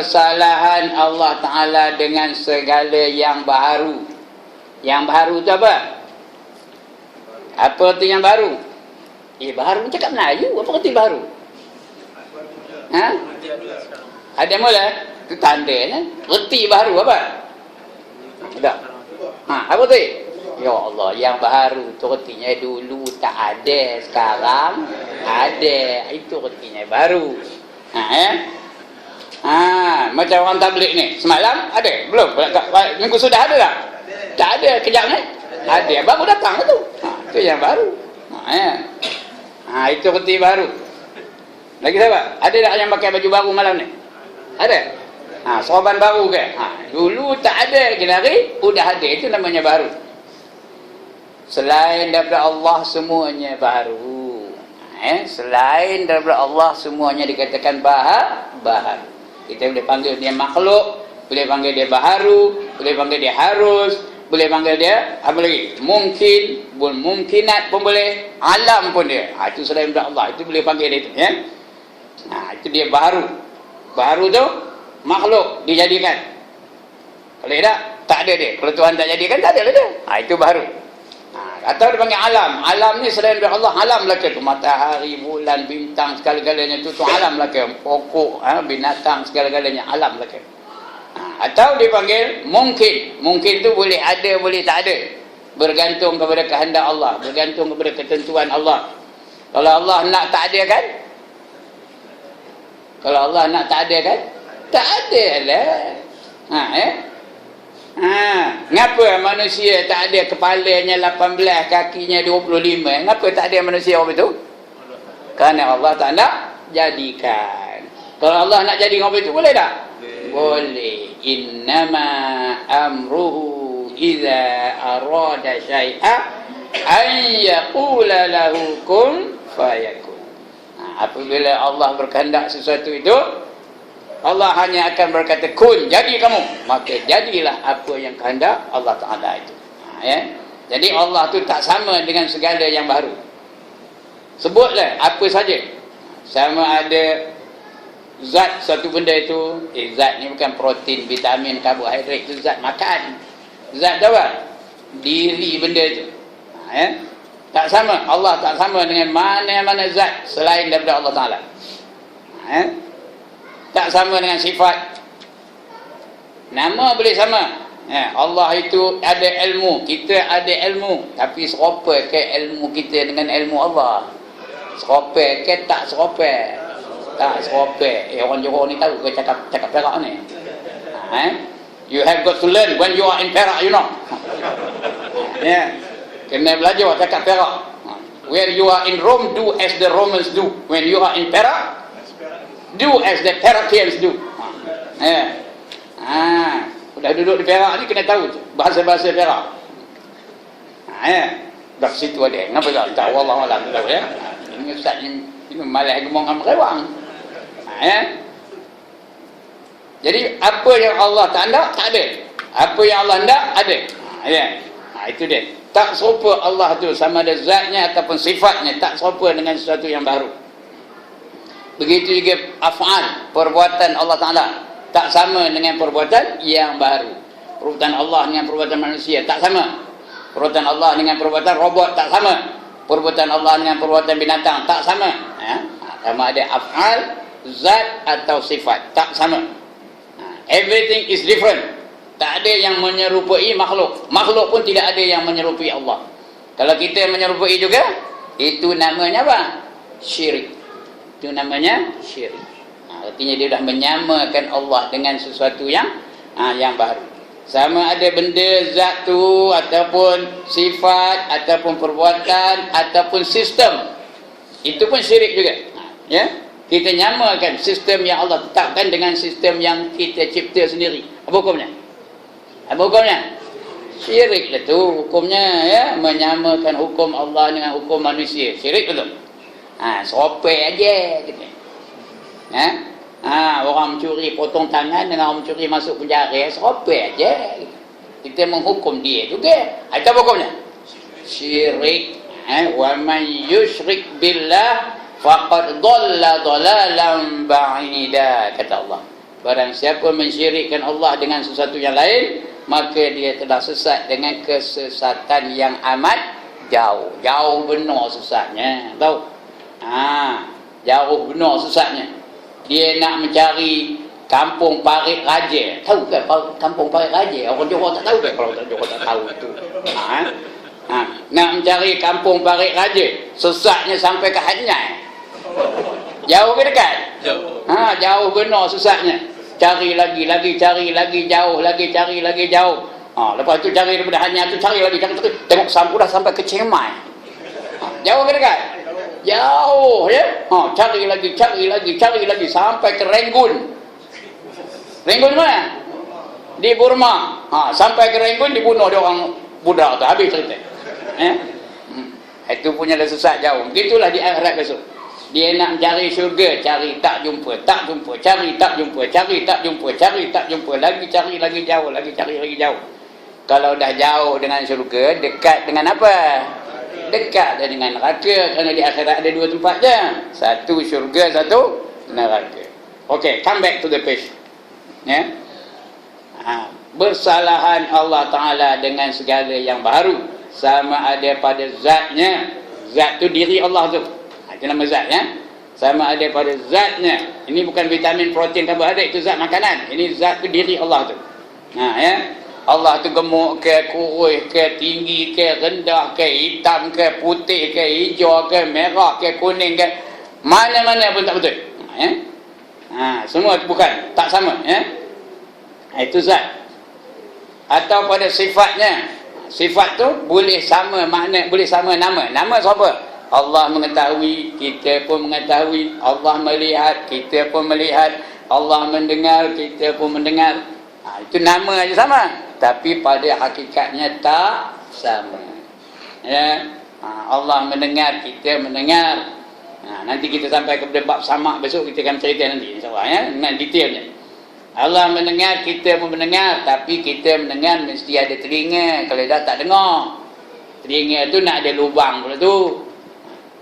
persalahan Allah Ta'ala dengan segala yang baru. Yang baru tu apa? Apa arti yang baru? Baru cakap Melayu. Apa arti baru? Ha? Ada mula? Itu tanda kan? Erti baru apa? Tak. Apa tu? Ya Allah, yang baru tu artinya dulu tak ada, sekarang ada. Itu artinya baru. Macam orang tabligh ni. Semalam ada? Belum? Minggu sudah ada tak? Tak ada. Kejap ni? Ada. Baru datang tu. Itu yang baru. Itu arti baru. Lagi siapa? Ada tak yang pakai baju baru malam ni? Ada? Sorban baru ke? Dulu tak ada, kenari sudah ada. Itu namanya baru. Selain daripada Allah semuanya baru. Selain daripada Allah semuanya dikatakan baharu. Kita boleh panggil dia makhluk, boleh panggil dia baharu, boleh panggil dia harus, boleh panggil dia apa lagi? Mungkin, mungkinat pun boleh, alam pun dia. Itu selain daripada Allah. Itu boleh panggil dia itu, ya. Itu dia baharu. Baharu tu makhluk dijadikan. Kalau tak ada dia. Kalau Tuhan tak jadikan, tak ada lah dia. Itu baharu. Atau dipanggil alam. Alam ni selain daripada Allah, alam laka tu. Matahari, bulan, bintang, segala-galanya tu alam laka. Pokok, binatang, segala-galanya alam laka. Atau dipanggil mungkin. Mungkin tu boleh ada, boleh tak ada. Bergantung kepada kehendak Allah. Bergantung kepada ketentuan Allah. Kalau Allah nak tak ada kan? Kalau Allah nak tak ada kan? Tak ada lah. Ngapa manusia tak ada kepalanya 18, kakinya 25? Ngapa tak ada manusia apa itu? Kerana Allah tak nak jadikan. Kalau Allah nak jadikan apa itu, boleh tak? Boleh. Innama amruhu iza arada syai'a an yaqula lahu kun fayakun. Apabila Allah berkehendak sesuatu itu, Allah hanya akan berkata kun, jadi kamu, maka jadilah apa yang kehendak Allah Ta'ala itu. Jadi Allah tu tak sama dengan segala yang baru. Sebutlah apa saja. Sama ada zat satu benda itu, zat ni bukan protein, vitamin, karbohidrat, itu zat makan. Zat apa? Diri benda itu. Tak sama. Allah tak sama dengan mana-mana zat selain daripada Allah Ta'ala. Tak sama dengan sifat. Nama boleh sama. Allah itu ada ilmu, kita ada ilmu, tapi serupa ke ilmu kita dengan ilmu Allah? Serupa ke tak serupa? Tak serupa. Orang Johor ni tahu ke cakap Perak ni? You have got to learn when you are in Perak, you know. Kena belajar cakap Perak. Where you are in Rome, do as the Romans do. When you are in Perak, do as the Perakians do. Dah duduk di Perak ni kena tahu bahasa-bahasa Perak. Dah situ ada. Ngapa tak tahu? Wallahualam tahu ya. Ini ustaz ni malah gemong am rewang. Jadi apa yang Allah tak nak, tak ada. Apa yang Allah nak, ada. Itu dia. Tak serupa Allah tu, sama ada zatnya ataupun sifatnya, tak serupa dengan sesuatu yang baru. Begitu juga af'al, perbuatan Allah Ta'ala, tak sama dengan perbuatan yang baru. Perbuatan Allah dengan perbuatan manusia tak sama. Perbuatan Allah dengan perbuatan robot tak sama. Perbuatan Allah dengan perbuatan binatang tak sama. Sama ada af'al, zat atau sifat, tak sama. Everything is different. Tak ada yang menyerupai makhluk. Makhluk pun tidak ada yang menyerupai Allah. Kalau kita menyerupai juga, itu namanya apa? Syirik. Itu namanya syirik. Artinya dia dah menyamakan Allah dengan sesuatu yang baru. Sama ada benda, zat tu, ataupun sifat, ataupun perbuatan, ataupun sistem. Itu pun syirik juga. Kita nyamakan sistem yang Allah tetapkan dengan sistem yang kita cipta sendiri. Apa hukumnya? Apa hukumnya? Syirik lah tu hukumnya, menyamakan hukum Allah dengan hukum manusia. Syirik betul. Serupai aja gitu. Orang mencuri potong tangan dengan orang mencuri masuk penjara, serupai aja gitu. Kita menghukum dia juga. Itu apa hukumnya? Syirik. Wa man yusyrik billah faqad dhalla dhalalan ba'ida, kata Allah. Barang siapa mensyirikkan Allah dengan sesuatu yang lain, maka dia telah sesat dengan kesesatan yang amat jauh. Jauh benar sesatnya. Tahu? Jauh benar sesatnya. Dia nak mencari kampung Parit Raja. Tahu ke kampung Parit Raja? Orang Johor tak tahu ke? Kalau orang Johor tak tahu tu. Nak mencari kampung Parit Raja, sesatnya sampai ke Hanyai. Jauh ke dekat? Jauh. Jauh benar sesatnya. Cari lagi, cari lagi jauh, cari lagi jauh. Lepas tu cari daripada Hanyai tu, cari lagi. Tengok dah sampai ke Cemai. Jauh ke dekat? Jauh, ya. Cari lagi sampai ke Renggun. Renggun mana? Di Burma. Sampai ke Renggun dibunuh dia orang budak tu. Habis cerita. Itu punya dah sesat jauh. Begitulah di akhirat besok. Dia nak cari syurga, cari tak jumpa, cari tak jumpa, lagi cari lagi jauh. Kalau dah jauh dengan syurga, dekat dengan apa? Dekat dengan neraka, kerana di akhirat ada dua tempat je. Satu syurga, satu neraka. Okay, come back to the page. Ya. Bersalahan Allah Ta'ala dengan segala yang baru, sama ada pada zatnya. Zat tu diri Allah tu. Itu nama zat, ya. Sama ada pada zatnya. Ini bukan vitamin, protein, karbohidrat, itu zat makanan. Ini zat tu diri Allah tu. Ya. Allah tu gemuk ke, kurus ke, tinggi ke, rendah ke, hitam ke, putih ke, hijau ke, merah ke, kuning ke, mana-mana pun tak betul. Ya. Semua tu bukan, tak sama, ya. Itu zat. Atau pada sifatnya. Sifat tu boleh sama makna, boleh sama nama. Nama siapa? Allah mengetahui, kita pun mengetahui. Allah melihat, kita pun melihat. Allah mendengar, kita pun mendengar. Itu nama aja sama, tapi pada hakikatnya tak sama. Ya. Allah mendengar, kita mendengar. Nanti kita sampai kepada bab samak besok, kita akan cerita nanti, insyaAllah, ya, dengan detailnya. Allah mendengar, kita pun mendengar, tapi kita mendengar mesti ada telinga. Kalau dah tak dengar, telinga tu nak ada lubang pula tu.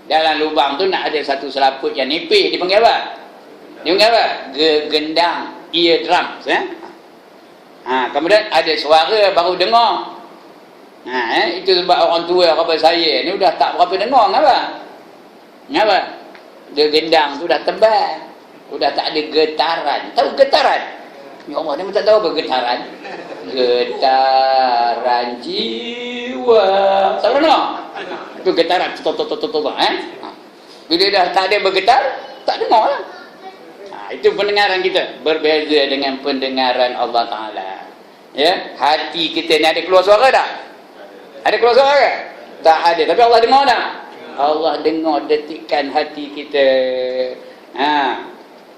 Dalam lubang tu nak ada satu selaput yang nipis. Dipanggil apa? Dipanggil apa? Gegendang, eardrums, ya? Kemudian ada suara baru dengar. Itu sebab orang tua kata saya ni dah tak berapa dengar. Kenapa? Gegendang tu dah tebal, dah tak ada getaran. Tahu getaran? Ya Allah, dia tak tahu apa getaran. Getaran jiwa. Tak pernah? Itu getaran. Bila dah tak ada bergetar, tak dengar lah. Itu pendengaran kita. Berbeza dengan pendengaran Allah Ta'ala. Ya, hati kita ni ada keluar suara tak? Ada keluar suara ke? Tak ada. Tapi Allah dengar tak? Allah dengar detikan hati kita.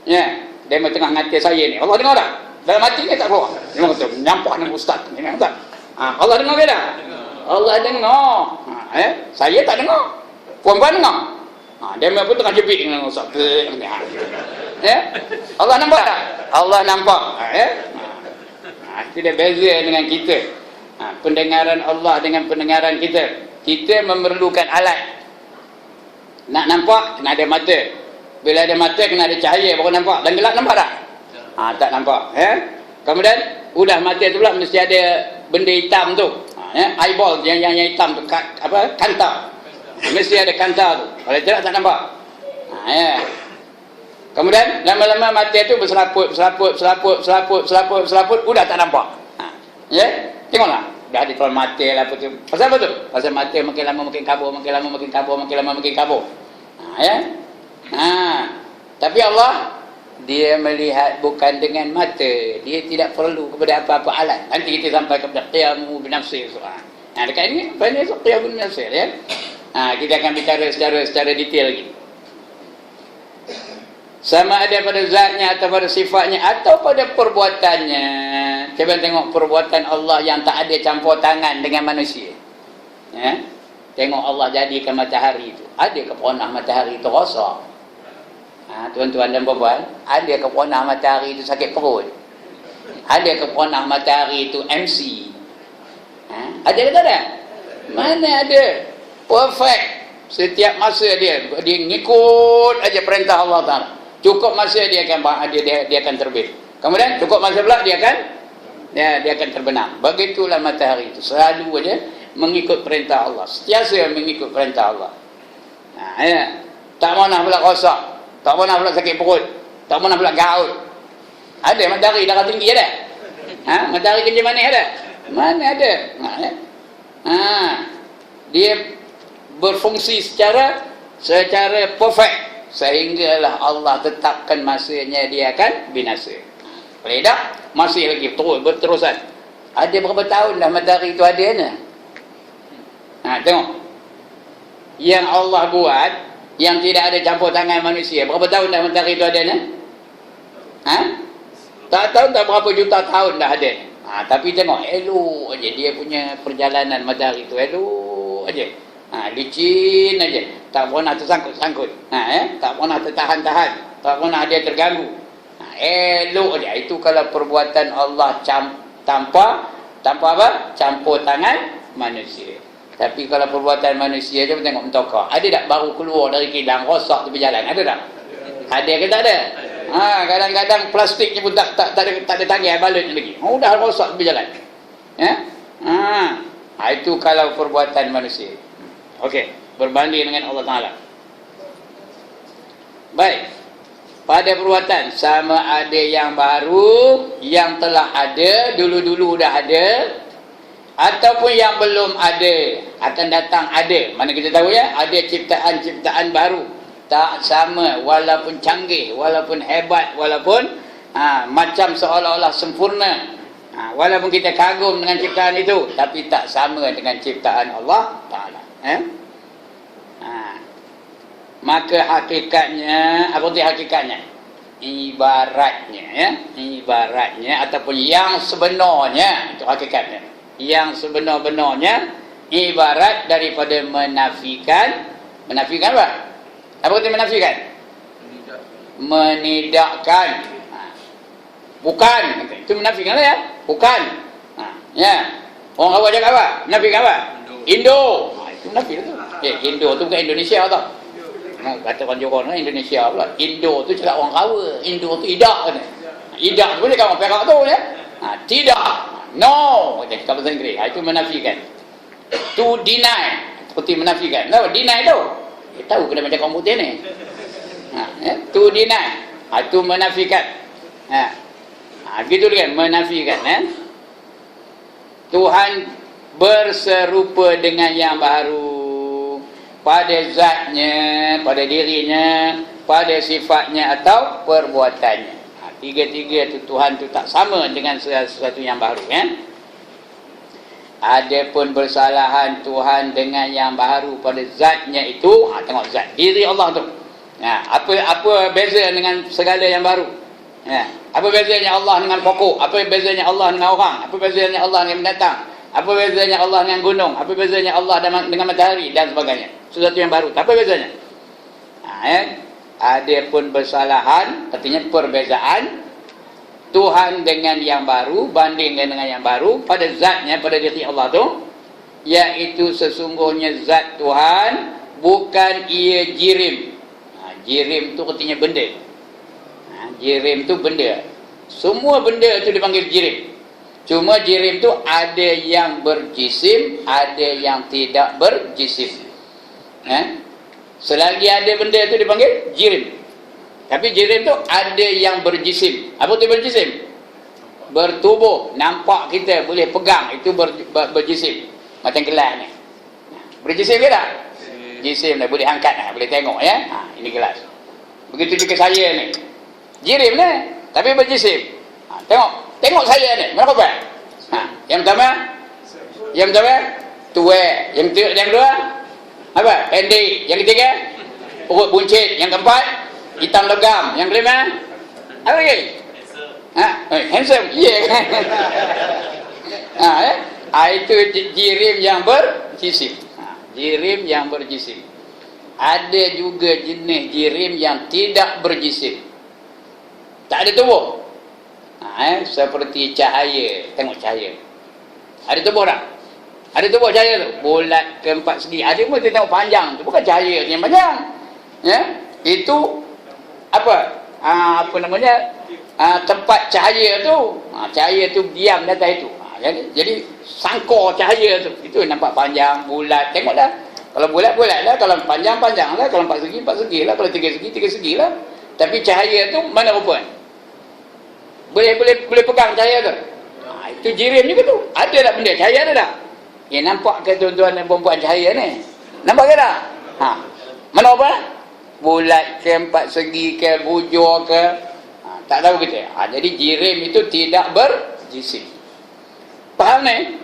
Ya, dia tengah ngati saya ni. Allah dengar tak? Dalam hati ni tak keluar. Dia kata, nyampak dengan ustaz. Allah dengar ke tak? Allah dengar. Saya tak dengar. Puan-puan dengar. Dia pun tengah jepit dengan ustaz. Ya? Allah nampak tak? Allah nampak. Ya? Itu dia beza dengan kita. Pendengaran Allah dengan pendengaran kita. Kita memerlukan alat. Nak nampak, kena ada mata. Bila ada mata, kena ada cahaya baru nampak. Dan gelap nampak tak? Tak nampak. Ya? Kemudian, udah mata tu pula mesti ada benda hitam tu. Ya? Eyeball yang hitam tu. Kantar. Mesti ada kantar tu. Kalau tidak, tak nampak. Ya. Kemudian, lama-lama mata tu berselaput, udah tak nampak. Ya? Tengoklah. Dah ada keluar mata lah apa tu. Pasal apa tu? Pasal mata makin lama makin kabur, makin lama makin kabur, makin lama makin kabur. Ya? Tapi Allah, dia melihat bukan dengan mata. Dia tidak perlu kepada apa-apa alat. Nanti kita sampai kepada qiyamu binafsir. Dekat ini, banyak qiyamu binafsir, ya. Kita akan bicara secara detail lagi. Sama ada pada zatnya atau pada sifatnya atau pada perbuatannya. Cuba tengok perbuatan Allah yang tak ada campur tangan dengan manusia. Ya? Tengok Allah jadikan matahari itu. Ada ke peronah matahari itu rosak? Tuan-tuan dan puan-puan, ada ke peronah matahari itu sakit perut? Ada ke peronah matahari itu MC? Ada ke tak ada? Mana ada? Perfect. Setiap masa dia ngikut aja perintah Allah Ta'ala. Cukup masa dia akan terbit. Kemudian cukup masa pula dia akan terbenam. Begitulah matahari itu selalu aja mengikut perintah Allah, sentiasa mengikut perintah Allah. Ya. Tak mau nak pula rosak, tak mau nak pula sakit perut, tak mau nak pula gaut. Ada matahari darah tinggi ada? Matahari kencing manis ada? Mana ada? Ya. Dia berfungsi secara perfect sehinggalah Allah tetapkan masanya dia akan binasa. Boleh tak? Masih lagi berterusan. Ada berapa tahun dah matahari itu adanya? Tengok. Yang Allah buat, yang tidak ada campur tangan manusia, berapa tahun dah matahari itu adanya? Tak tahu tak berapa juta tahun dah ada. Tapi tengok, elok aja dia punya perjalanan matahari itu, elok aja. Licin aja, tak pernah tersangkut-sangkut. Tak pernah tertahan-tahan, tak pernah dia terganggu. Elok aja. Itu kalau perbuatan Allah tanpa apa? Campur tangan manusia. Tapi kalau perbuatan manusia je, tengok mentokak. Ada tak baru keluar dari kilang rosak tepi jalan? Ada tak? Ada ke tak ada? Kadang-kadang plastiknya pun tak ada tangan balut lagi. Dah rosak tepi jalan. Itu kalau perbuatan manusia. Okey, berbanding dengan Allah Taala. Baik. Pada perbuatan sama ada yang baru, yang telah ada, dulu-dulu dah ada, ataupun yang belum ada, akan datang ada. Mana kita tahu ya, ada ciptaan-ciptaan baru. Tak sama, walaupun canggih, walaupun hebat, walaupun macam seolah-olah sempurna. Walaupun kita kagum dengan ciptaan itu, tapi tak sama dengan ciptaan Allah Ta'ala. Maka hakikatnya, apa itu hakikatnya? Ibaratnya ataupun yang sebenarnya, itu hakikatnya. Yang sebenar-benarnya ibarat daripada menafikan apa? Apa itu menafikan? Menidakkan. Bukan, itu menafikan ya? Bukan. Ya. Orang awak cakap apa? Menafikan apa? Indo. Itu menafik tu. Indo tu bukan Indonesia tau. Kata orang Johor Indonesia pula. Indo tu cakap orang Kawa. Indo tu idak kan. Idak tu boleh kan orang Perak tu ya. Tidak. No. Kata bahasa Inggeris. Itu menafikan. To deny. Seperti menafikan. Tahu deny tu? Dia tahu kena macam komputer ni. To deny. Itu menafikan. Gitu kan menafikan. Tuhan berserupa dengan yang baru. Pada zatnya, pada dirinya, pada sifatnya atau perbuatannya. Tiga-tiga tu Tuhan tu tak sama dengan sesuatu yang baru. Adapun bersalahan Tuhan dengan yang baru pada zatnya itu, tengok zat diri Allah tu. Apa beza dengan segala yang baru? Apa bezanya Allah dengan pokok? Apa bezanya Allah dengan orang? Apa bezanya Allah dengan binatang? Apa bezanya Allah dengan gunung? Apa bezanya Allah dengan matahari dan sebagainya? Sesuatu yang baru. Apa bezanya? Adapun bersalahan, artinya perbezaan Tuhan dengan yang baru, bandingkan dengan yang baru pada zatnya, pada diri Allah tu, iaitu sesungguhnya zat Tuhan bukan ia jirim. Jirim tu artinya benda. Jirim tu benda. Semua benda tu dipanggil jirim. Cuma jirim tu ada yang berjisim, ada yang tidak berjisim. Selagi ada benda tu dipanggil jirim. Tapi jirim tu ada yang berjisim. Apa tu berjisim? Bertubuh. Nampak kita boleh pegang, itu berjisim. Macam gelas ni. Berjisim ke tak? Jisim dah, boleh angkat dah, boleh tengok ya. Ini gelas. Begitu juga saya ni. Jirim ni, tapi berjisim. Tengok saya ni, mana kau? Yang pertama tua. Yang kedua apa? Pendek. Yang ketiga perut buncit. Yang keempat hitam legam. Yang kelima apa lagi? Handsome. Itu jirim yang berjisim. Jirim yang berjisim. Ada juga jenis jirim yang tidak berjisim. Tak ada tubuh. Seperti cahaya. Tengok cahaya. Ada tubuh tak? Ada tubuh cahaya tu. Bulat ke empat segi. Ada pun kita tengok panjang tu. Bukan cahaya yang panjang. Itu apa? apa namanya, tempat cahaya tu, cahaya tu diam di atas itu. Jadi sangkor cahaya tu, itu nampak panjang, bulat. Tengok dah. Kalau bulat lah, kalau panjang lah, kalau 4 segi lah, kalau 3 segi lah. Tapi cahaya tu mana rupa? Boleh pegang cahaya tu. Itu jirim juga tu. Ada tak benda cahaya ada tak? Nampak ke tuan-tuan dan perempuan cahaya ni? Nampak ke tak? Mana apa? Bulat ke, 4 segi ke, bujur ke? Tak tahu kita. Jadi jirim itu tidak berjisim. Faham ni?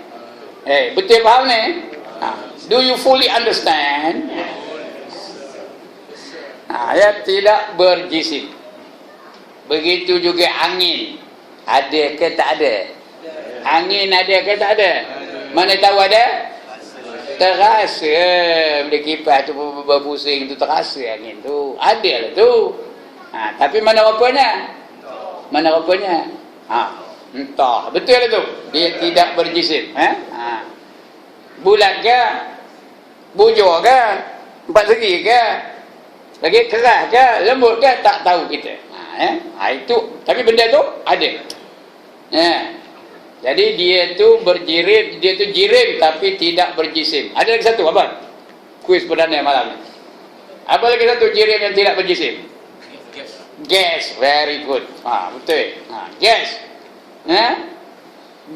Betul faham ni? Do you fully understand? Tidak berjisim. Begitu juga angin. Ada ke tak ada? Angin ada ke tak ada? Mana tahu ada? Terasa. Bila kipas tu berpusing tu terasa angin tu. Ada lah tu. Tapi mana rupanya? Mana rupanya? Entah. Betul lah tu. Dia tidak berjisim. Bulat ke? Bujur ke? 4 segi ke? Lagi keras ke? Lembut ke? Tak tahu kita. Itu. Tapi benda tu ada. Jadi dia tu berjirim. Dia tu jirim tapi tidak berjisim. Ada lagi satu apa? Kuis perdana malam ni. Apa lagi satu jirim yang tidak berjisim? Gas. Very good. Betul. Gas.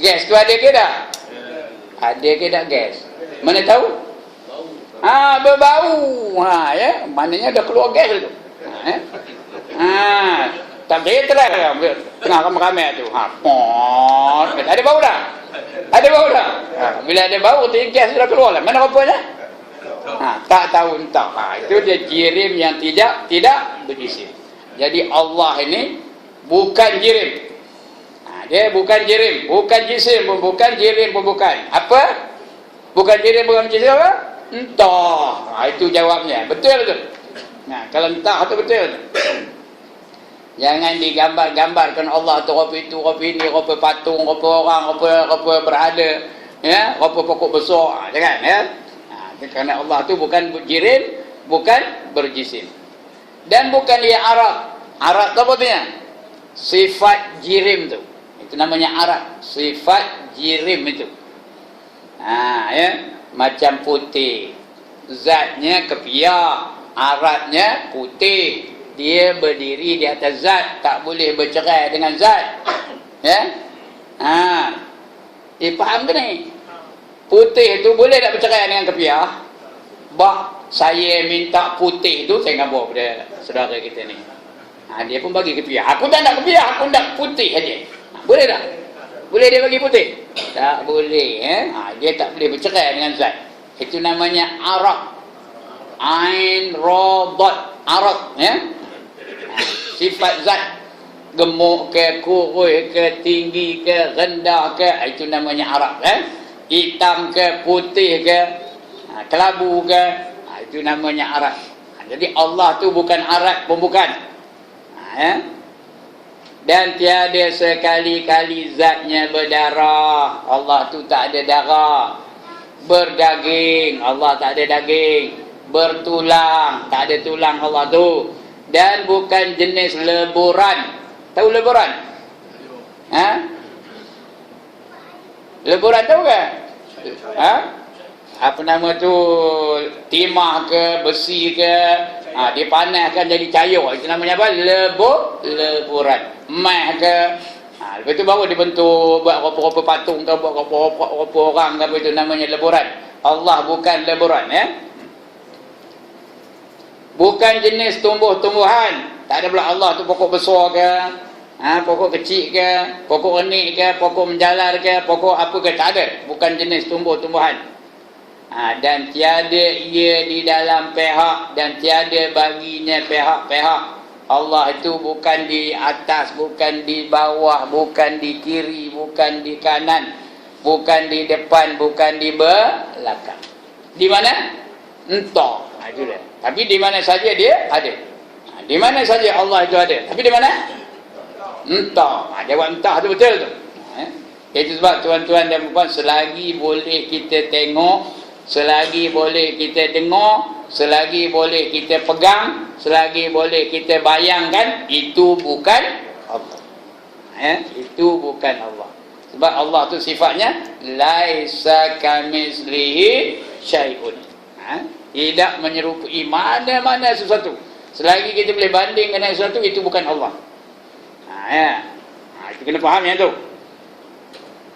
Gas tu ada ke tak? Ada ke tak gas? Mana tahu? Berbau. Maknanya dah keluar gas tu. Tak boleh terang tengah ramai-ramai tu. Ada bau dah? Ada bau dah? Bila ada bau tu gas sudah keluar lah. Mana rupanya? Tak tahu entah. Itu dia jirim yang tidak berjisim. Jadi Allah ini bukan jirim. Dia bukan jirim, bukan jisim pun bukan, jirim pun bukan. Apa? Bukan jirim, bukan jisim apa? Entah. Itu jawabnya. Betul tu. Kalau entah tu betul tu. Jangan digambar-gambarkan Allah tu rupa itu, rupa ini, rupa patung, rupa orang, rupa berhala, rupa pokok besar. Jangan kerana Allah tu bukan jirim, bukan berjisim. Dan bukan dia Arab. Arab tu apa artinya? Sifat jirim tu. Itu namanya Arab. Sifat jirim itu. Macam putih. Zatnya kepiah. Aratnya putih. Dia berdiri di atas zat. Tak boleh bercerai dengan zat. Faham ke ni? Putih tu boleh tak bercerai dengan kepiah? Saya minta putih tu, saya gambar pada saudara kita ni. Dia pun bagi kepiah. Aku tak nak kepiah, aku nak putih saja. Boleh tak? Boleh dia bagi putih? Tak boleh. Dia tak boleh bercerai dengan zat. Itu namanya Arab. Ain, Ra, Dad. Arab. Sifat zat. Gemuk ke, kurus ke, tinggi ke, rendah ke. Itu namanya Arab. Hitam ke, putih ke, kelabu ke. Itu namanya Arab. Jadi Allah tu bukan Arab pun bukan. Dan tiada sekali-kali zatnya berdarah. Allah tu tak ada darah. Berdaging. Allah tak ada daging. Bertulang. Tak ada tulang Allah tu. Dan bukan jenis leburan. Tahu leburan? Leburan tahu ke? Apa nama tu? Timah ke, besi ke, dipanaskan jadi cair. Itu namanya apa? Leburan. Meh ke. Lepas tu baru dibentuk, buat rupa-rupa patung ke, buat rupa-rupa orang ke, apa itu namanya leburan. Allah bukan leburan. Bukan jenis tumbuh-tumbuhan. Tak ada pula Allah tu pokok besar ke, pokok kecil ke, pokok renik ke, pokok menjalar ke, pokok apa ke, tak ada. Bukan jenis tumbuh-tumbuhan. Dan tiada ia di dalam pihak dan tiada baginya pihak-pihak. Allah itu bukan di atas, bukan di bawah, bukan di kiri, bukan di kanan, bukan di depan, bukan di belakang. Di mana? Entah. Itu dia. Tapi di mana saja dia ada. Di mana saja Allah itu ada. Tapi di mana? Entah. Jawab entah tu betul tu. Itu sebab tuan-tuan dan puan, selagi boleh kita tengok, selagi boleh kita dengar, selagi boleh kita pegang, selagi boleh kita bayangkan, itu bukan Allah. Itu bukan Allah. Sebab Allah tu sifatnya laisa kamitslihi syai'un. Tidak menyerupai mana-mana sesuatu. Selagi kita boleh banding dengan sesuatu, itu bukan Allah. Itu kena faham yang tu.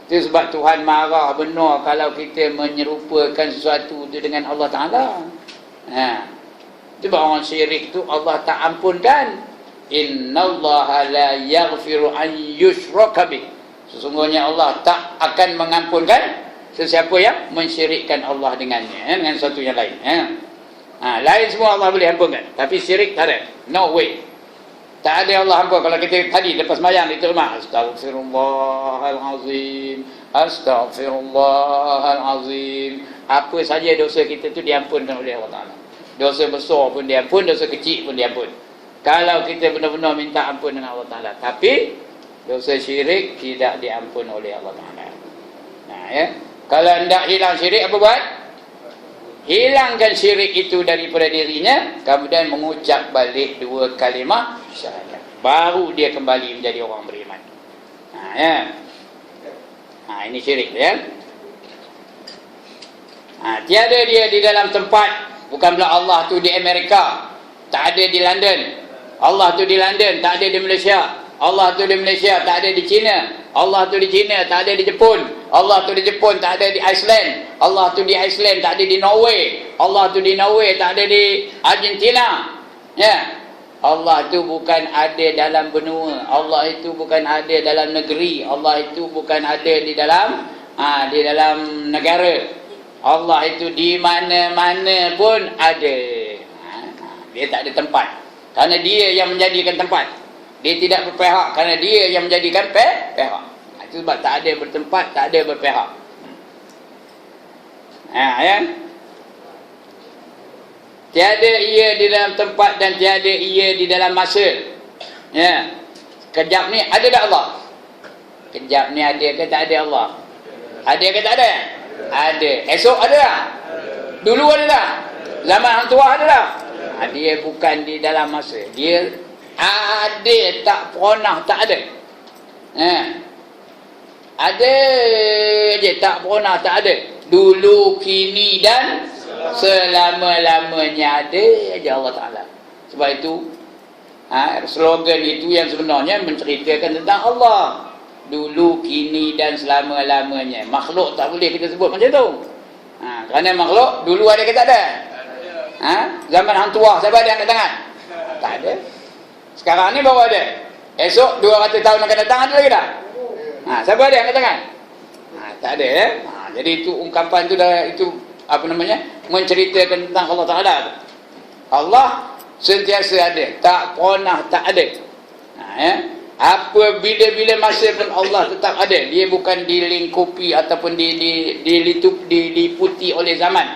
Itu sebab Tuhan marah benar kalau kita menyerupakan sesuatu itu dengan Allah Ta'ala. Sebab orang syirik tu Allah tak ampunkan. Innallaha la yaghfiru an yushraka bih. Sesungguhnya Allah tak akan mengampunkan sesiapa yang mensyirikkan Allah dengannya, dengan sesuatu yang lain. Lain semua Allah boleh ampunkan, tapi syirik tak ada. No way. Tak ada Allah ampun. Kalau kita tadi lepas sembahyang itu lemah, Astaghfirullahalazim, Astaghfirullahalazim. Apa saja dosa kita tu diampunkan oleh Allah Ta'ala. Dosa besar pun diampun, dosa kecil pun diampun, kalau kita benar-benar minta ampun dengan Allah Ta'ala. Tapi dosa syirik tidak diampun oleh Allah Ta'ala. Kalau hendak hilang syirik, apa buat? Hilangkan syirik itu daripada dirinya, kemudian mengucap balik 2 kalimah syahadat, baru dia kembali menjadi orang beriman. Ini syirik ya. Tiada dia di dalam tempat. Bukan pula Allah tu di Amerika, tak ada di London. Allah tu di London, tak ada di Malaysia. Allah tu di Malaysia, tak ada di China. Allah tu di China, tak ada di Jepun. Allah tu di Jepun, tak ada di Iceland. Allah tu di Iceland, tak ada di Norway. Allah tu di Norway, tak ada di Argentina. Allah itu bukan ada dalam benua. Allah itu bukan ada dalam negeri. Allah itu bukan ada di dalam negara. Allah itu di mana-mana pun ada. Dia tak ada tempat, kerana dia yang menjadikan tempat. Dia tidak berpihak, kerana dia yang menjadikan pihak. Itu sebab tak ada bertempat, tak ada berpihak. Tiada ia di dalam tempat dan tiada ia di dalam masa. Kejap ni ada tak Allah? Kejap ni ada ke tak ada Allah? Ada ke tak ada? Ada. Esok ada tak? Dulu ada tak? Zaman hang tua ada tak? Dia bukan di dalam masa. Dia ada, tak pernah tak ada. Ada je, tak pernah tak ada. Dulu, kini dan selama-lamanya ada aja Allah Ta'ala. Sebab itu slogan itu yang sebenarnya menceritakan tentang Allah. Dulu, kini dan selama-lamanya. Makhluk tak boleh kita sebut macam tu. Kerana makhluk dulu ada ke tak ada? Zaman hang tua siapa ada angkat tangan? Tak ada. Sekarang ni baru ada. Esok 200 tahun akan datang ada lagi tak? Siapa ada angkat tangan? Tak ada ya. Jadi itu ungkapan tu dah, itu apa namanya, menceritakan tentang Allah Ta'ala. Allah sentiasa ada, tak pernah tak ada. Apa bila-bila masa pun Allah tetap ada. Dia bukan dilingkupi ataupun diliputi oleh zaman.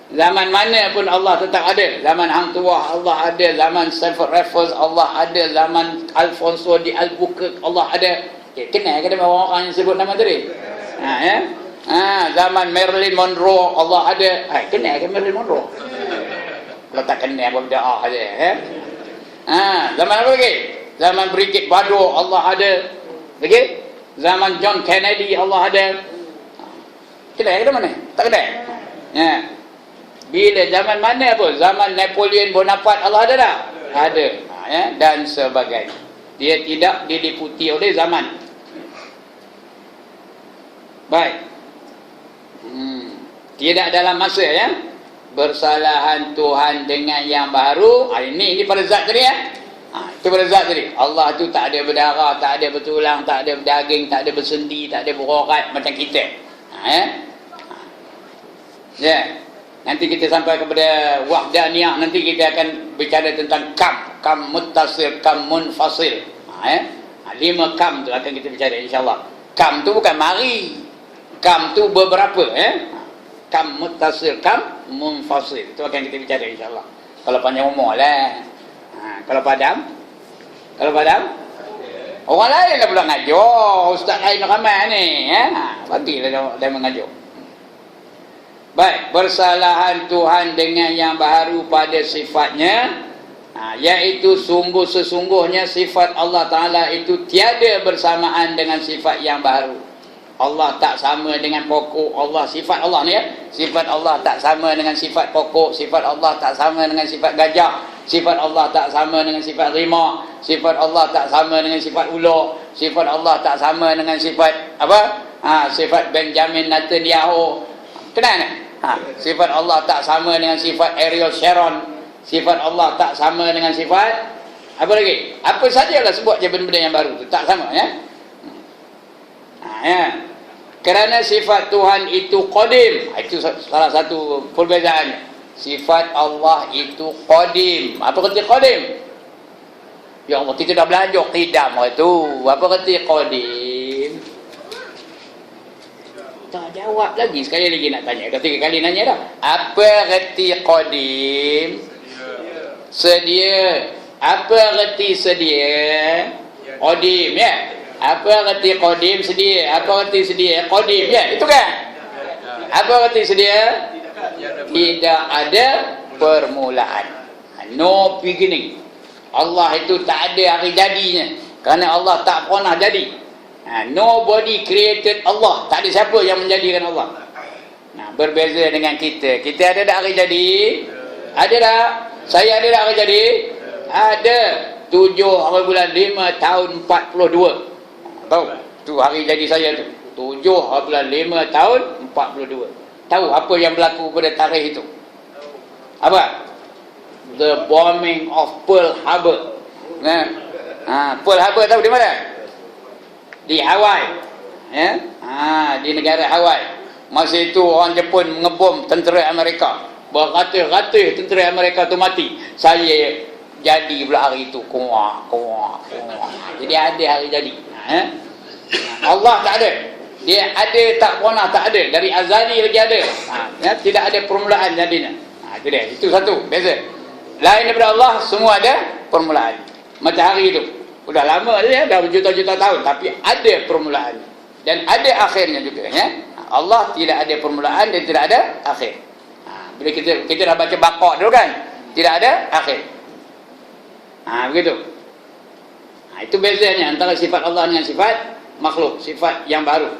Zaman mana pun Allah tetap ada. Zaman hang tua Allah ada, zaman Stanford Raffles Allah ada, zaman Alfonso di Albuquerque Allah ada. Kenal ke dengan orang-orang yang sebut nama tadi? Zaman Marilyn Monroe Allah ada. Kenal ke Marilyn Monroe? Kalau tak kenal apa benda aja. Zaman apa lagi? Zaman Brigitte Bardot Allah ada. Lagi? Zaman John Kennedy Allah ada. Kenal ke mana? Tak kenal. Bila zaman mana pun, zaman Napoleon Bonaparte Allah ada tak? Ada. Dan sebagainya. Dia tidak diliputi oleh zaman. Baik. Tidak dalam masa ya. Bersalahan Tuhan dengan yang baru. Ini pada zat tadi ya. Itu pada zat tadi. Allah tu tak ada berdarah, tak ada bertulang, tak ada berdaging, tak ada bersendi, tak ada berorat macam kita. Nanti kita sampai kepada wahdaniyah, nanti kita akan bicara tentang kam muttasil, kam munfasil. 5 kam tu akan kita bicara insya-Allah. Kam tu bukan mari. Kam tu beberapa Kam muttasil, kam munfasil. Itu akan kita bicara insya-Allah. Kalau panjang umur lah. Kalau padam? Orang lain dah pula ngajar. Ustaz lain ramai ni. Bagilah dia mengajar. Baik, bersalahan Tuhan dengan yang baharu pada sifatnya, iaitu sesungguhnya sifat Allah Ta'ala itu tiada bersamaan dengan sifat yang baharu. Allah tak sama dengan pokok Allah. Sifat Allah ni ya, sifat Allah tak sama dengan sifat pokok. Sifat Allah tak sama dengan sifat gajah. Sifat Allah tak sama dengan sifat rimau. Sifat Allah tak sama dengan sifat ular. Sifat Allah tak sama dengan sifat apa? Sifat Benjamin Netanyahu. Kenal tak? Sifat Allah tak sama dengan sifat Ariel Sharon. Sifat Allah tak sama dengan sifat apa lagi? Apa sajalah sebut je benda-benda yang baru tu tak sama ya. Kerana sifat Tuhan itu qadim. Itu salah satu perbezaannya. Sifat Allah itu qadim. Apa kata qadim? Ya Allah, kita dah belajar qidam itu. Apa kata qadim? Tak jawab lagi. Sekali lagi nak tanya. Ketiga kali nanya dah. Apa reti qadim? Sedia. Apa reti sedia? Qadim ya. Apa reti qadim? Sedia. Apa reti sedia? Qadim ya. Itu kan? Apa reti sedia? Tidak ada permulaan. No beginning. Allah itu tak ada hari jadinya. Kerana Allah tak pernah jadi. Nobody created Allah. Tak ada siapa yang menjadikan Allah. Berbeza dengan kita. Kita ada tak hari jadi? Ada tak? Saya ada tak hari jadi? Ada. 7 hari bulan 5 tahun 42. Tahu? Tu hari jadi saya tu. 7 hari bulan 5 tahun 42. Tahu apa yang berlaku pada tarikh itu? Apa? The bombing of Pearl Harbor. Pearl Harbor tahu di mana? Di Hawaii. Ya? Di negara Hawaii. Masa itu orang Jepun mengebom tentera Amerika. Beratus-ratus tentera Amerika tu mati. Saya jadi pula hari itu. Kuah. Jadi ada hari jadi. Allah tak ada. Dia ada tak pernah tak ada. Dari azali lagi ada. Tidak ada permulaan jadinya. Itu dia. Itu satu. Beza. Lain daripada Allah, semua ada permulaan. Matahari itu. Sudah lama dia, dah berjuta-juta tahun. Tapi ada permulaan. Dan ada akhirnya juga. Ya? Allah tidak ada permulaan dan tidak ada akhir. Bila kita dah baca Baqarah dulu kan. Tidak ada akhir. Begitu. Itu bezanya antara sifat Allah dengan sifat makhluk. Sifat yang baru.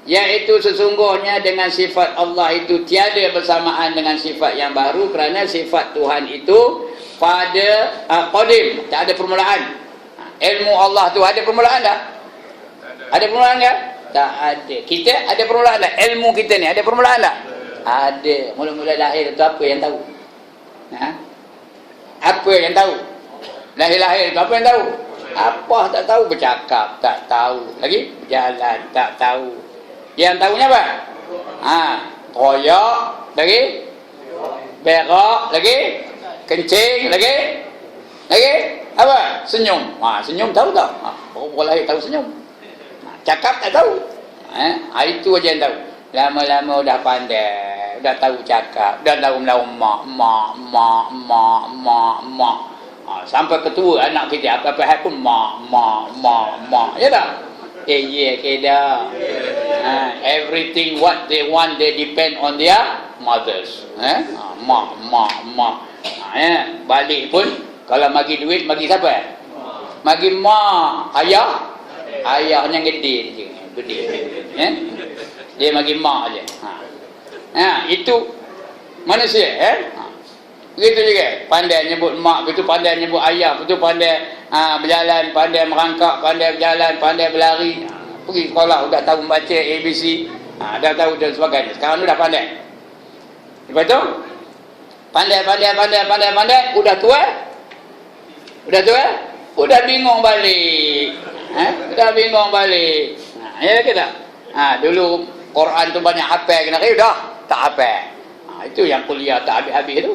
Iaitu sesungguhnya dengan sifat Allah itu tiada bersamaan dengan sifat yang baru. Kerana sifat Tuhan itu pada qadim, tak ada permulaan. Ilmu Allah tu ada permulaan tak? Ada permulaan tak? Tak ada. Kita ada permulaan tak? Ilmu kita ni ada permulaan tak? Ada. Mula-mula lahir tu apa yang tahu? Apa yang tahu? Lahir-lahir tu apa yang tahu? Apa tak tahu? Bercakap tak tahu. Lagi? Berjalan tak tahu. Yang tahunya apa? Royak. Lagi? Berak. Lagi? Kencing. Lagi? Apa? Senyum. Senyum tahu tak? Baru lahir tahu senyum. Cakap tak tahu. Itu aja yang tahu. Lama-lama dah pandai. Dah tahu cakap. Dah tahu melawan mak. Sampai ketua anak kita apa-apa hal pun mak. Ya tak? Keda. Everything what they want they depend on their mothers. Mak. Balik pun kalau bagi duit bagi siapa? Bagi mak. Ayahnya gede je. Dia bagi mak aje. Itu manusia begitu juga. Pandai nyebut mak, begitu pandai nyebut ayah, begitu pandai berjalan, pandai merangkak, pandai berjalan, pandai berlari. Pergi sekolah sudah tahu membaca ABC, dah tahu dan sebagainya. Sekarang dah pandai. Lepas tu pandai, udah tua? Udah bingung balik. Ya ke tak? Dulu Quran tu banyak hafal kena dah tak hafal. Itu yang kuliah tak habis-habis tu.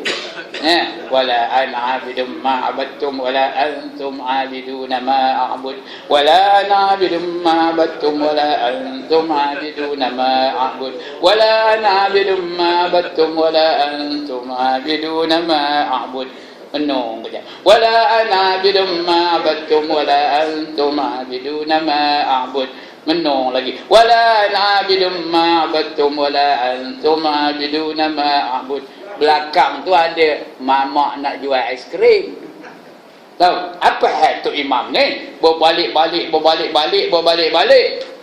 Wala ana abidum ma abattum wala antum abiduna ma a'bud wala ana abidum ma abattum wala antum abiduna ma a'bud wala ana abidum ma abattum wala antum abiduna ma a'bud. Menung saja. Wala ana abidum ma abattum wala antum abiduna ma a'bud menung lagi. Wala na'bidum ma'abadtum wala antum ma'abiduna ma'abud. Belakang tu ada mamak nak jual aiskrim. Tahu? Apa hal tu imam ni? Berbalik-balik.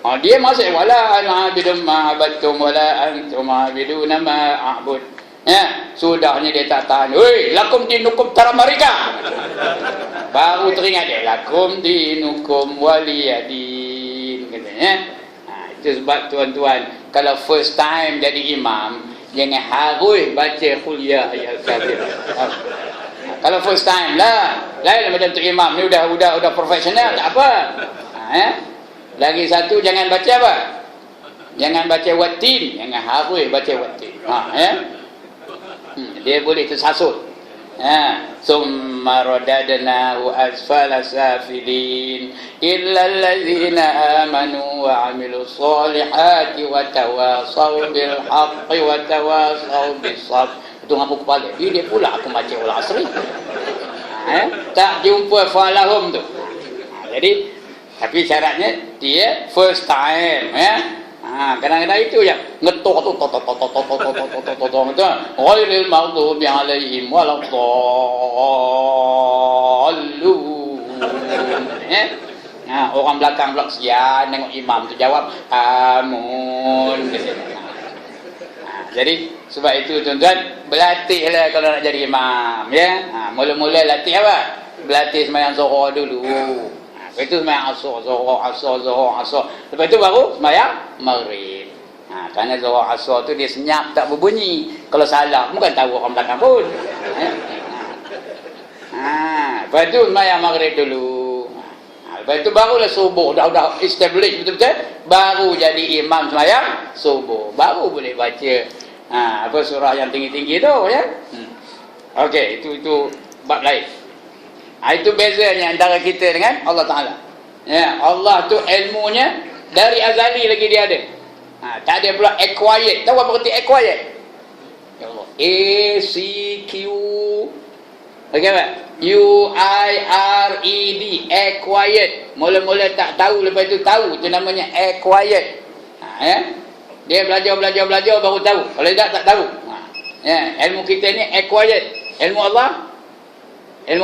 Dia masih wala na'bidum ma'abadtum wala antum ma'abiduna ma'abud. Ya, sudahnya dia tak tahan. Oi, lakum dinukum taramarika. Baru teringat dia, lakum dinukum waliyadin katanya. Itu sebab tuan-tuan, kalau first time jadi imam, jangan harus baca kuliah ayat kafir. Kalau first time lah, lain macam tu imam ni udah profesional tak apa. Lagi satu jangan baca apa? Jangan baca watin, jangan harus baca watin. Dia boleh tersasut. Summa radadnahu asfala safilin illa allazina amanu wa amilus solihati wa tawasaw bil haqqi wa tawasaw bis sabr. Itu ngaku kepala. Dia pula aku baca ul asri. Tak jumpa falahum tu. Jadi tapi syaratnya dia first time kadang-kadang itu yang ngetok tu ghairil maghdubi alaihim waladdallun. Orang belakang pula kesian tengok imam tu jawab amun. Jadi sebab itu tuan-tuan, berlatihlah kalau nak jadi imam ya. Mula-mula latih apa? Berlatih sembahyang zuhur dulu. Lepas itu sembahyang asar. Lepas itu baru sembahyang maghrib. Kerana zuhur asar tu dia senyap tak berbunyi. Kalau salah bukan tahu orang belakang pun. Lepas itu sembahyang maghrib dulu. Lepas itu barulah subuh. Dah establish betul-betul. Baru jadi imam sembahyang subuh. Baru boleh baca apa surah yang tinggi-tinggi tu ya. Okey, itu bab lain. Itu bezanya antara kita dengan Allah Ta'ala. Ya, Allah tu ilmunya dari azali lagi dia ada. Tak ada pula acquired. Tahu apa arti acquired? Ya Allah. A-C-Q bagaimana? U-I-R-E-D. Acquired. Mula-mula tak tahu, lepas itu tahu. Itu namanya acquired. Dia belajar baru tahu. Kalau tak tahu. Ilmu kita ni acquired. Ilmu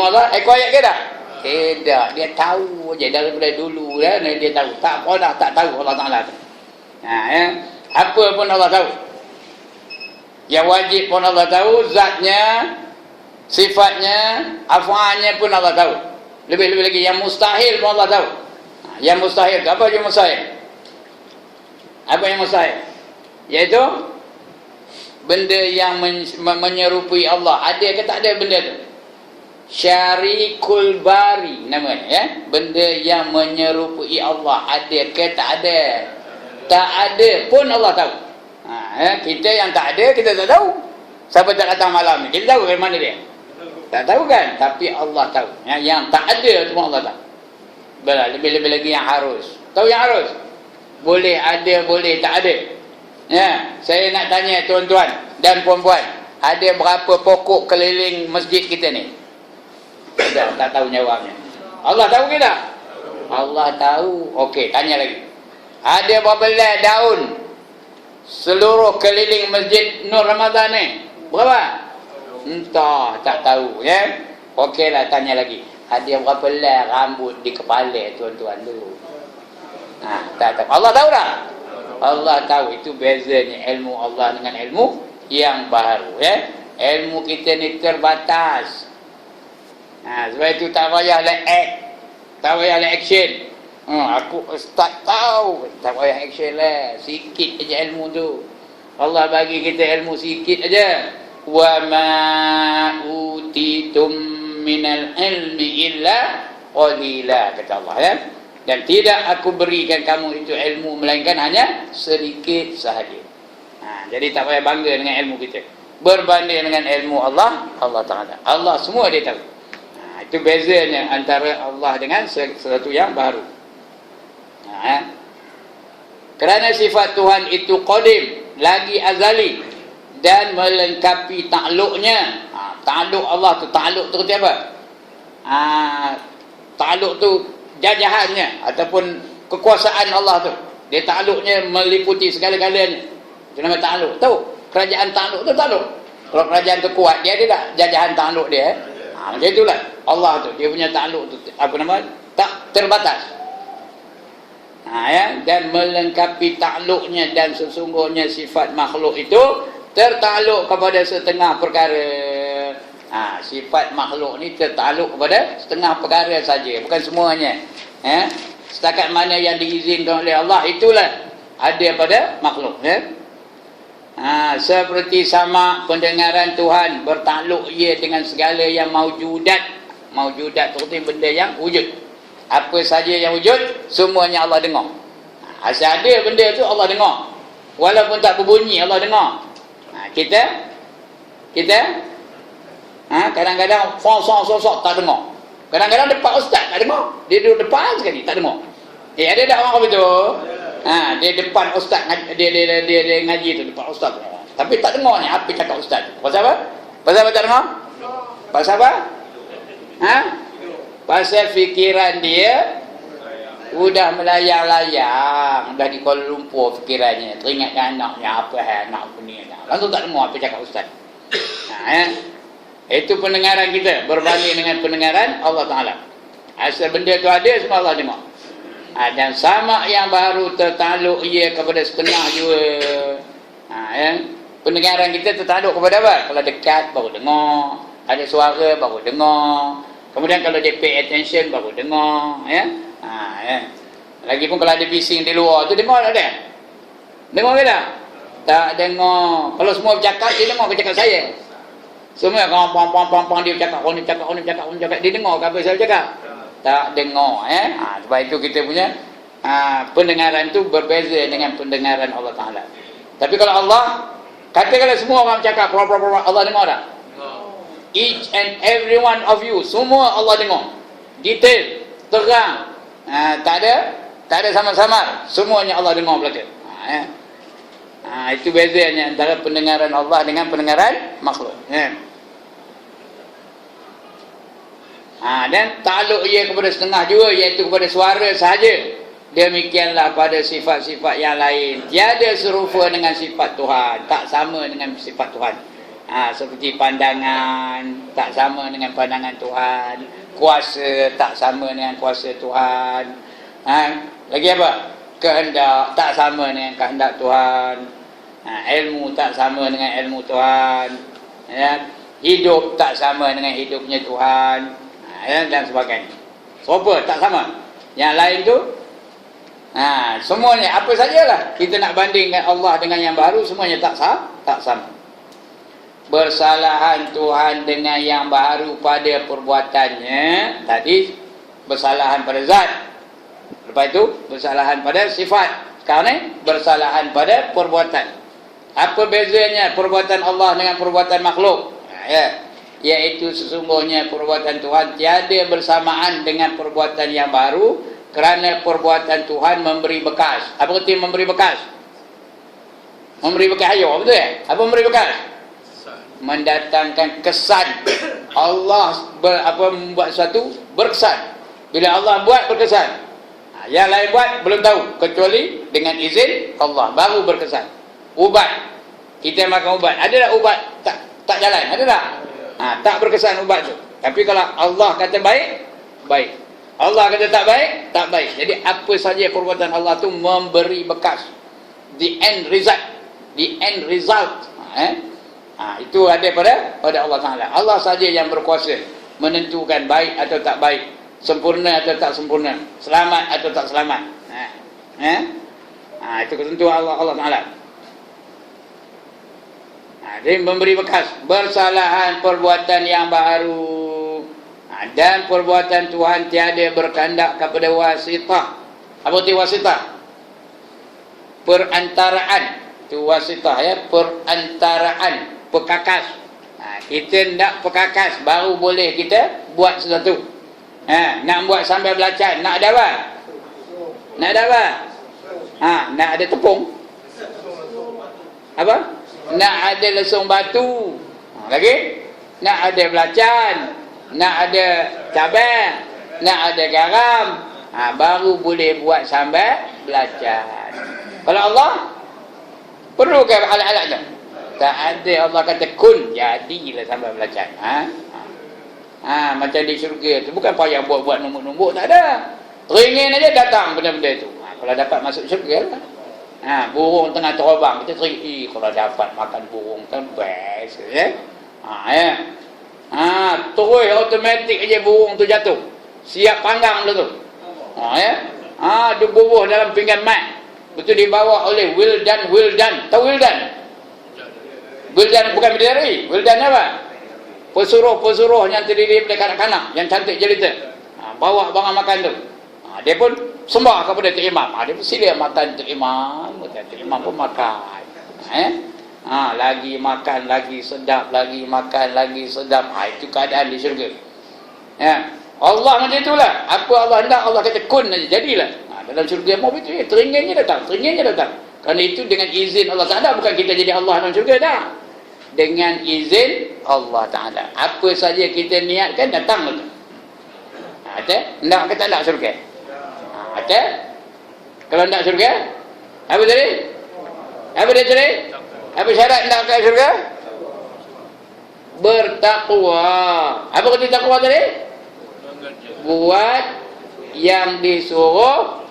Allah acquired ke tak? Tidak. Dia tahu je daripada dulu dia tahu. Tak pernah tak tahu Allah Ta'ala tu. Apa pun Allah tahu. Yang wajib pun Allah tahu, zatnya, sifatnya, af'alnya pun Allah tahu. Lebih-lebih lagi yang mustahil pun Allah tahu. Yang mustahil tu apa je mustahil? Apa yang mustahil? Iaitu benda yang menyerupai Allah. Ada ke tak ada benda tu? Syarikul bari namanya ya. Benda yang menyerupai Allah ada ke tak ada? Tak ada pun Allah tahu. Kita yang tak ada kita tak tahu. Siapa tak datang malam ni? Kita tahu dari mana dia? Tak tahu kan? Tapi Allah tahu. Yang tak ada semua Allah tahu. Lebih-lebih lagi yang harus. Tahu yang harus? Boleh ada, boleh tak ada. Ya, saya nak tanya tuan-tuan dan puan-puan, ada berapa pokok keliling masjid kita ni? Tak tahu jawabnya. Allah tahu ke tak? Allah tahu. Okey, tanya lagi. Ada berapa belas daun seluruh keliling masjid Nur Ramadan ni? Berapa? Entah, tak tahu ya. Okeylah, tanya lagi. Ada berapa belas rambut di kepala tuan-tuan dulu? Tak tahu. Allah tahu tak? Allah tahu. Itu bezanya ilmu Allah dengan ilmu yang baru ya. Ilmu kita ni terbatas. Sebab itu tak payahlah act, tak payahlah action. Aku start tahu, tak payah action lah. Sikit aja ilmu tu. Allah bagi kita ilmu sikit aja. Wa ma utitum minal ilmi illa qalila, kata Allah ya. Dan tidak aku berikan kamu itu ilmu melainkan hanya sedikit sahaja. Jadi tak payah bangga dengan ilmu kita. Berbanding dengan ilmu Allah Ta'ala. Allah semua dia tahu. Itu bezanya antara Allah dengan sesuatu yang baru. Kerana sifat Tuhan itu qadim, lagi azali, dan melengkapi takluknya. Takluk Allah tu, takluk tu apa? Takluk tu jajahannya ataupun kekuasaan Allah tu. Dia takluknya meliputi segala-galanya. Itu nama takluk. Tahu? Kerajaan takluk tu takluk. Kalau kerajaan tu kuat, dia ada tak jajahan takluk dia? Macam itulah. Allah tu, dia punya takluk tu, apa nama? Tak terbatas. Ya, dan melengkapi takluknya, dan sesungguhnya sifat makhluk itu tertakluk kepada setengah perkara. Sifat makhluk ni tertakluk kepada setengah perkara saja, bukan semuanya. Setakat mana yang diizinkan oleh Allah, itulah ada pada makhluk. Seperti sama pendengaran Tuhan bertakluk ia dengan segala yang maujudat. Maujudat tu benda yang wujud. Apa saja yang wujud, semuanya Allah dengar. Asal ada benda tu, Allah dengar. Walaupun tak berbunyi, Allah dengar. Kita kadang-kadang sok tak dengar. Kadang-kadang depan ustaz tak dengar. Dia duduk depan sekali tak dengar. Ada tak orang betul? Dia depan ustaz, dia ngaji tu depan ustaz tu. Tapi tak dengar ni apa cakap ustaz tu. Pasal apa? Pasal apa tak dengar? Pasal apa? Pasal fikiran dia sudah melayang-layang, dah di Kuala Lumpur fikirannya, teringatkan anaknya apa anak apa ni. Langsung tak dengar apa cakap ustaz. Itu pendengaran kita berbanding dengan pendengaran Allah Ta'ala. Asal benda tu ada, semua Allah dengar. Dan sama yang baru tertakluk ia kepada setengah juga. Pendengaran kita tertakluk kepada apa? Kalau dekat baru dengar, ada suara baru dengar. Kemudian kalau dia pay attention baru dengar. Lagipun kalau ada bising di luar tu dengar tak ada? Dengar ke tak? Tak dengar. Kalau semua bercakap, dia dengar ke cakap saya? Semua pang dia bercakap, orang ni bercakap, dia dengar ke apa saya bercakap? Tak dengar. Sebab itu kita punya pendengaran tu berbeza dengan pendengaran Allah Ta'ala. Tapi kalau Allah, katakanlah semua orang bercakap, Allah dengar tak? Each and every one of you, semua Allah dengar. Detail, terang. Tak ada sama-sama. Semuanya Allah dengar belaka. Itu bezanya antara pendengaran Allah dengan pendengaran makhluk. Dan takluk ia kepada setengah juga, iaitu kepada suara sahaja. Demikianlah pada sifat-sifat yang lain. Tiada serupa dengan sifat Tuhan, tak sama dengan sifat Tuhan. Seperti pandangan tak sama dengan pandangan Tuhan, kuasa tak sama dengan kuasa Tuhan. Lagi apa? Kehendak tak sama dengan kehendak Tuhan. Ilmu tak sama dengan ilmu Tuhan. Hidup tak sama dengan hidupnya Tuhan. Dan sebagainya. Serupa tak sama. Yang lain tu semuanya apa sajalah kita nak bandingkan Allah dengan yang baru, semuanya tak sama. Bersalahan Tuhan dengan yang baru pada perbuatannya. Tadi bersalahan pada zat, lepas itu bersalahan pada sifat. Sekarang ni bersalahan pada perbuatan. Apa bezanya perbuatan Allah dengan perbuatan makhluk? Iaitu sesungguhnya perbuatan Tuhan tiada bersamaan dengan perbuatan yang baru, kerana perbuatan Tuhan memberi bekas. Apa arti memberi bekas? Memberi bekas ayo, betul ya? Apa memberi bekas? Mendatangkan kesan. Allah membuat sesuatu berkesan. Bila Allah buat berkesan. Yang lain buat belum tahu, kecuali dengan izin Allah baru berkesan. Ubat, kita makan ubat, ada tak ubat tak jalan? Ada tak? Tak berkesan ubat tu. Tapi kalau Allah kata baik, baik. Allah kata tak baik, tak baik. Jadi apa saja perbuatan Allah tu memberi bekas. The end result. Itu ada pada Allah Ta'ala. Allah saja yang berkuasa menentukan baik atau tak baik, sempurna atau tak sempurna, selamat atau tak selamat. Itu ketentuan Allah Ta'ala. Dia memberi bekas. Bersalahan perbuatan yang baru, dan perbuatan Tuhan tiada berkehendak kepada wasitah. Apa itu wasitah? Perantaraan. Itu wasitah ya, perantaraan, pekakas. Kita nak pekakas baru boleh kita buat sesuatu. Nak buat sambil belacan, nak ada apa? Nak ada apa? Nak ada tepung. Apa? Nak ada lesung batu. Lagi? Nak ada belacan, nak ada cabai, nak ada garam. Baru boleh buat sambal belacan. Kalau Allah perlu ke alat-alat tu? Tak ada. Allah kata kun, jadilah sampai belacan. Macam di syurga tu bukan payah buat nombok-nombok, tak ada. Ringin aja datang benda-benda tu. Kalau dapat masuk syurga lah. Burung tengah terbang, kita terik, kalau dapat makan burung kan best, ya. Terus automatik aja burung tu jatuh. Siap panggang tu. Dia bubuh dalam pinggan mat. Betul dibawa oleh Wildan. Tahu Wildan? Wildan bukan bidadari. Wildan apa? Pesuruh yang terdiri daripada kanak-kanak yang cantik jelita. Bawa barang makan tu. Dia pun sembah kepada Tok Imam. Dia pun sila makan Tok Imam. Tok Imam pun makan. Lagi makan, lagi sedap, lagi makan, lagi sedap. Itu keadaan di syurga. Allah macam itulah. Apa Allah hendak, Allah kata kun aja, jadilah. Dalam syurga mau begitu, teringinnya datang. Kerana itu dengan izin Allah Ta'ala, bukan kita jadi Allah dalam syurga dah. Dengan izin Allah Ta'ala. Apa saja kita niatkan datang betul. Nak ke tak nak syurga? Kalau nak syurga, apa tadi? Apa dia tadi? Apa syarat nak ke syurga? Bertakwa. Apa kata takwa tadi? Buat yang disuruh,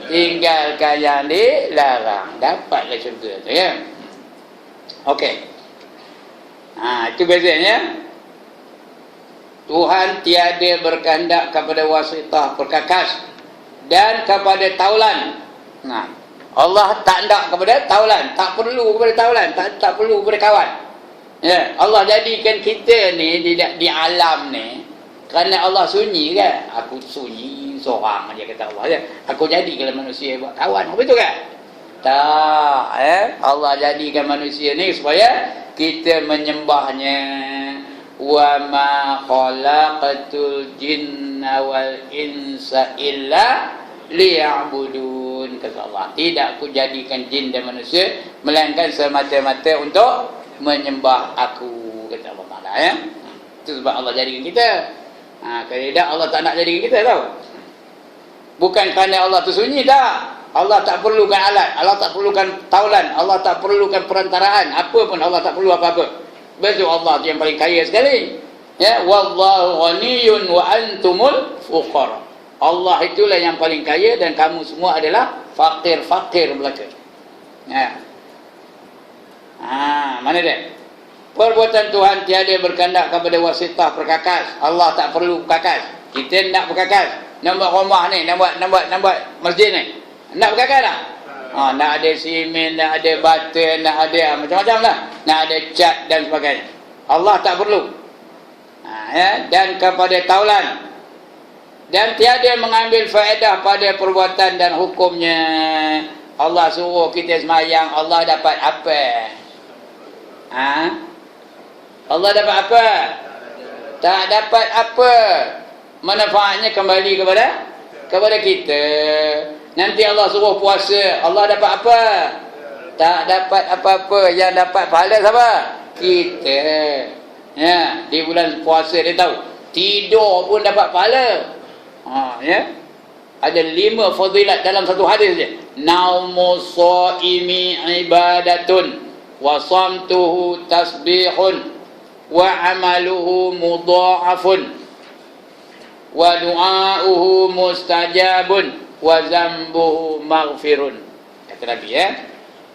tinggalkan yang dilarang. Dapatlah syurga tu, ya. Okey. Itu bezanya. Tuhan tiada berkehendak kepada wasitah perkakas dan kepada taulan. Allah tak hendak kepada taulan, tak perlu kepada taulan, tak perlu kepada kawan. Ya, Allah jadikan kita ni di alam ni kerana Allah sunyi kan. Aku sunyi seorang aja kata Allah, ya. Aku jadikan manusia buat kawan. Betul kan? Tak, Allah jadikan manusia ni supaya kita menyembahnya. Wa ma khalaqatul jinna wal insa illa liya'budun, kata Allah. Tidak aku jadikan jin dan manusia melainkan semata-mata untuk menyembah aku, kata Allah Ta'ala, ya. Itu sebab Allah jadikan kita. Kalau tidak Allah tak nak jadikan kita, tahu. Bukan kerana Allah tu sunyi, tak. Allah tak perlukan alat, Allah tak perlukan taulan, Allah tak perlukan perantaraan, apa pun Allah tak perlu apa-apa. Betul, Allah tu yang paling kaya sekali. Ya, wallahu ghaniyun wa antumul fuqara. Allah itulah yang paling kaya dan kamu semua adalah fakir belaka. Ya. Mana dia? Perbuatan Tuhan tiada berkehendak kepada wasitah perkakas. Allah tak perlu perkakas. Kita nak perkakas. Nak buat rumah ni, nak buat masjid ni. Nak berkakak tak? Nak ada simen, nak ada batu, nak ada macam-macam lah. Nak ada cat dan sebagainya. Allah tak perlu. Dan kepada taulan. Dan tiada mengambil faedah pada perbuatan dan hukumnya. Allah suruh kita semayang, Allah dapat apa? Allah dapat apa? Tak dapat apa. Manfaatnya kembali kepada kita. Nanti Allah suruh puasa, Allah dapat apa? Tak dapat apa-apa. Yang dapat pahala siapa? Kita. Ya, di bulan puasa dia tahu. Tidur pun dapat pahala. Ya. Ada 5 fadilat dalam satu hadis je. Naumus shaimi ibadatun wa samtuhu tasbihun wa amaluhu mudha'afun wa du'auhu mustajabun wa zambuhu maghfirun. Kata Nabi,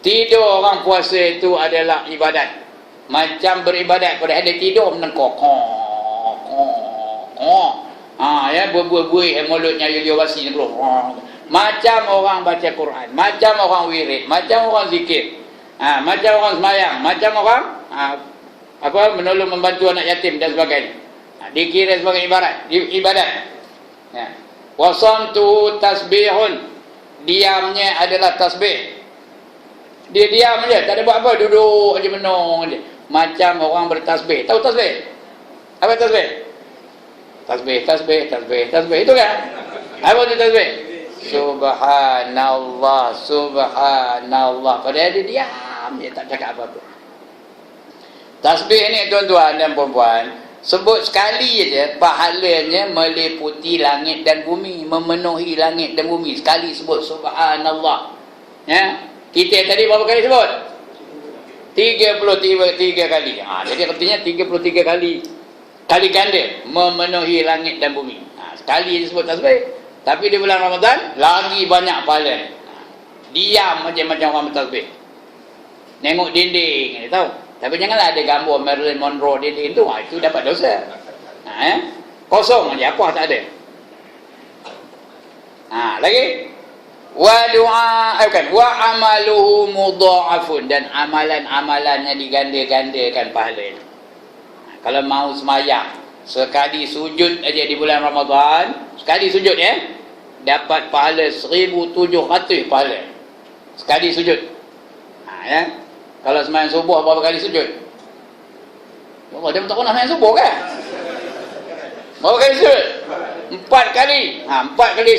tidur orang puasa itu adalah ibadat. Macam beribadat, pada hari tidur menengkok. Berbuih mulutnya yo basi ni. Macam orang baca Quran, macam orang wirid, macam orang zikir. Macam orang sembahyang, macam orang menolong membantu anak yatim dan sebagainya. Dikira sebagai ibadat. Ya. Wasamtu tasbihun, diamnya adalah tasbih. Dia diam aja, tak ada buat apa, duduk aja menung aja. Macam orang bertasbih. Tahu tasbih? Apa tasbih? Tasbih itu kan? Apa itu tasbih? Subhanallah. Padahal dia diam, dia tak cakap apa-apa. Tasbih ni tuan-tuan dan puan-puan, Sebut sekali je pahalanya meliputi langit dan bumi, memenuhi langit dan bumi. Sekali sebut subhanallah. Ya. Kita tadi berapa kali sebut? 33 kali. Jadi artinya 33 kali. Kali ganda memenuhi langit dan bumi. Sekali disebut tasbih. Tapi di bulan Ramadan lagi banyak pahala. Diam macam-macam orang bertasbih. Nengok dinding,你tahu. Tapi janganlah ada gambar Marilyn Monroe dinding tu, itu dapat dosa. Kosong aja, apa tak ada. Lagi wa du'a wa amaluhu mudha'afun, dan amalan-amalannya diganda-gandakan pahalanya. Kalau mau semayang sekali sujud aja di bulan Ramadan, sekali sujud dapat pahala 1700 pahala. Sekali sujud. Kalau semayang subuh berapa kali sujud? Dia tak pernah semayang subuh kan? Berapa kali sujud? 4 kali. 4 kali